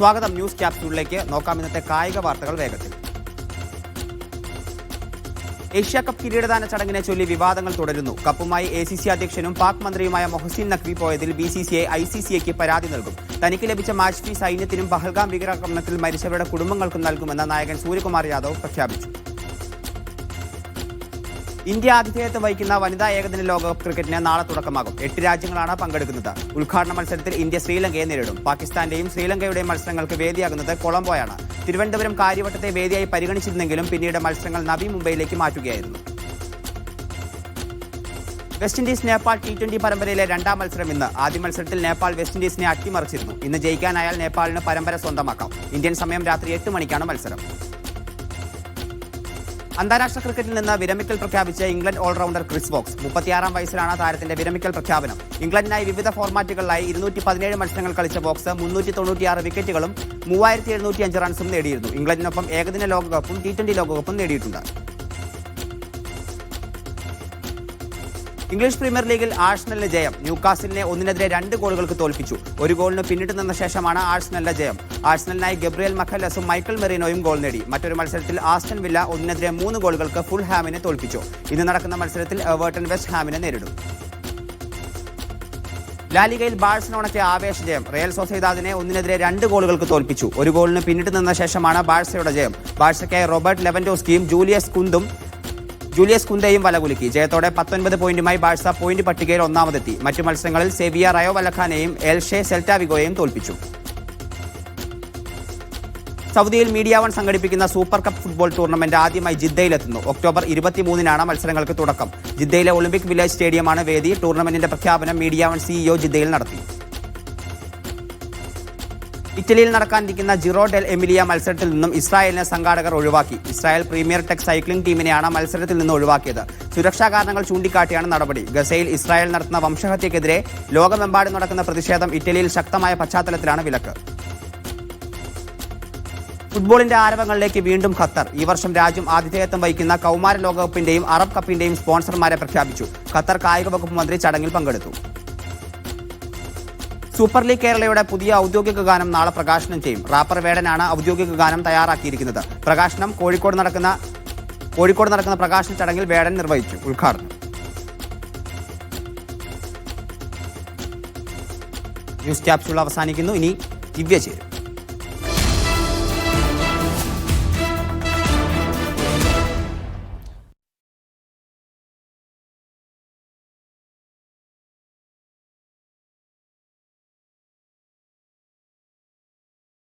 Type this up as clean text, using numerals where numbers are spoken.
സ്വാഗതം ന്യൂസ് ക്യാപ്സ്യൂളിലേക്ക്. നോക്കാം ഇന്നത്തെ കായിക വാർത്തകൾ വേഗത്തിൽ. ഏഷ്യ കപ്പ് കിരീടദാന ചടങ്ങിനെ ചൊല്ലി വിവാദങ്ങൾ തുടരുന്നു. കപ്പുമായി ACC അധ്യക്ഷനും പാക് മന്ത്രിയുമായ മൊഹസിൻ നഖ്വി പോയതിൽ BCCI ICCIക്ക് പരാതി നൽകും. തനിക്ക് ലഭിച്ച മാച്ച് ഫീ സൈന്യത്തിനും പഹൽഗാം ഭീകരാക്രമണത്തിൽ മരിച്ചവരുടെ കുടുംബങ്ങൾക്കും നൽകുമെന്ന് നായകൻ സൂര്യകുമാർ യാദവ് പ്രഖ്യാപിച്ചു. ഇന്ത്യ ആതിഥേയത്വം വഹിക്കുന്ന വനിതാ ഏകദിന ലോകകപ്പ് ക്രിക്കറ്റിന് നാളെ തുടക്കമാകും. 8 രാജ്യങ്ങളാണ് പങ്കെടുക്കുന്നത്. ഉദ്ഘാടന മത്സരത്തിൽ ഇന്ത്യ ശ്രീലങ്കയെ നേരിടും. പാകിസ്ഥാന്റെയും ശ്രീലങ്കയുടെയും മത്സരങ്ങൾക്ക് വേദിയാകുന്നത് കൊളംബോയാണ്. തിരുവനന്തപുരം കാര്യവട്ടത്തെ വേദിയായി പരിഗണിച്ചിരുന്നെങ്കിലും പിന്നീട് മത്സരങ്ങൾ നവി മുംബൈയിലേക്ക് മാറ്റുകയായിരുന്നു. വെസ്റ്റ് ഇൻഡീസ് നേപ്പാൾ T20 പരമ്പരയിലെ രണ്ടാം മത്സരം ഇന്ന്. ആദ്യ മത്സരത്തിൽ നേപ്പാൾ വെസ്റ്റ് ഇൻഡീസിനെ അട്ടിമറിച്ചിരുന്നു. ഇന്ന് ജയിക്കാനായാൽ നേപ്പാളിന് പരമ്പര സ്വന്തമാക്കാം. ഇന്ത്യൻ സമയം രാത്രി 8 മണിക്കാണ് മത്സരം. അന്താരാഷ്ട്ര ക്രിക്കറ്റിൽ നിന്ന് വിരമിക്കൽ പ്രഖ്യാപിച്ച ഇംഗ്ലണ്ട് ഓൾറൗണ്ടർ ക്രിസ് വോക്സ്. 36-ാം വയസ്സിലാണ് താരത്തിന്റെ വിരമിക്കൽ പ്രഖ്യാപനം. ഇംഗ്ലണ്ടിനായി വിവിധ ഫോർമാറ്റുകളിലായി 217 മത്സരങ്ങൾ കളിച്ച വോക്സ് 396 വിക്കറ്റുകളും 3705 റൺസും നേടിയിരുന്നു. ഇംഗ്ലണ്ടിനൊപ്പം ഏകദിന ലോകകപ്പും T20 ലോകകപ്പും നേടിയിട്ടുണ്ട്. ഇംഗ്ലീഷ് പ്രീമിയർ ലീഗിൽ ആഴ്സണലിന് ജയം. ന്യൂകാസിലിനെ 1-2 ഗോളുകൾക്ക് തോൽപ്പിച്ചു. ഒരു ഗോളിന് പിന്നിട്ട് നിന്ന ശേഷമാണ് ആഴ്സണലിന്റെ ജയം. ആഴ്സണലിനായി ഗബ്രിയേൽ മഖല്ലസും മൈക്കൽ മെറീനോയും ഗോൾ നേടി. മറ്റൊരു മത്സരത്തിൽ ആസ്റ്റൺ വില്ല 1-3 ഗോളുകൾക്ക് ഫുൾ ഹാമിനെ തോൽപ്പിച്ചു. ഇന്ന് നടക്കുന്ന മത്സരത്തിൽ എവർട്ടൺ വെസ്റ്റ് ഹാമിനെ നേരിടും. ലാലിഗയിൽ ബാഴ്സലോണയ്ക്ക് ആവേശ ജയം. റയൽ സൊസൈദാദിനെ 1-2 ഗോളുകൾക്ക് തോൽപ്പിച്ചു. ഒരു ഗോളിന് പിന്നിട്ട് നിന്ന ശേഷമാണ് ബാഴ്സയുടെ ജയം. ബാഴ്സയ്ക്കായി റോബർട്ട് ലെവൻഡോസ്കിയും ജൂലിയസ് കുന്തയും വലകുലുക്കി. ജയത്തോടെ 19 പോയിന്റുമായി ബാഴ്സ പോയിന്റ് പട്ടികയിൽ ഒന്നാമതെത്തി. മറ്റു മത്സരങ്ങളിൽ സെവിയ റയോ വലഖാനെയും എൽഷെ സെൽറ്റ വിഗോയെയും തോൽപ്പിച്ചു. സൗദിയിൽ മീഡിയ വൺ സംഘടിപ്പിക്കുന്ന സൂപ്പർ കപ്പ് ഫുട്ബോൾ ടൂർണമെന്റ് ആദ്യമായി ജിദ്ദയിലെത്തുന്നു. ഒക്ടോബർ 23-നാണ് മത്സരങ്ങൾക്ക് തുടക്കം. ജിദ്ദയിലെ ഒളിമ്പിക് വില്ലേജ് സ്റ്റേഡിയമാണ് വേദി. ടൂർണമെന്റിന്റെ പ്രഖ്യാപനം മീഡിയ വൺ CEO ജിദ്ദയിൽ നടത്തി. ഇറ്റലിയിൽ നടക്കാനിരിക്കുന്ന ജിറോ ഡെൽ എമിലിയ മത്സരത്തിൽ നിന്നും ഇസ്രായേലിനെ സംഘാടകർ ഒഴിവാക്കി. ഇസ്രായേൽ പ്രീമിയർ ടെക് സൈക്ലിംഗ് ടീമിനെയാണ് മത്സരത്തിൽ നിന്ന് ഒഴിവാക്കിയത്. സുരക്ഷാ കാരണങ്ങൾ ചൂണ്ടിക്കാട്ടിയാണ് നടപടി. ഗസയിൽ ഇസ്രായേൽ നടത്തുന്ന വംശഹത്യക്കെതിരെ ലോകമെമ്പാടും നടക്കുന്ന പ്രതിഷേധം ഇറ്റലിയിൽ ശക്തമായ പശ്ചാത്തലത്തിലാണ് വിലക്ക്. ഫുട്ബോളിന്റെ ആരവങ്ങളിലേക്ക് വീണ്ടും ഖത്തർ. ഈ വർഷം രാജ്യം ആതിഥേയത്വം വഹിക്കുന്ന കൗമാര ലോകകപ്പിന്റെയും അറബ് കപ്പിന്റെയും സ്പോൺസർമാരെ പ്രഖ്യാപിച്ചു. ഖത്തർ കായിക വകുപ്പ് മന്ത്രി ചടങ്ങിൽ പങ്കെടുത്തു. സൂപ്പർ ലീഗ് കേരളയുടെ പുതിയ ഔദ്യോഗിക ഗാനം നാളെ പ്രകാശനം ചെയ്യും. റാപ്പർ വേടനാണ് ഔദ്യോഗിക ഗാനം തയ്യാറാക്കിയിരിക്കുന്നത്. പ്രകാശനം കോഴിക്കോട് നടക്കുന്ന പ്രകാശന ചടങ്ങിൽ വേടൻ നിർവഹിച്ചു ഉദ്ഘാടനം. ന്യൂസ് ക്യാപ്സ്യൂൾ അവസാനിക്കുന്നു. ഇനി ദിവ്യ ചേരും.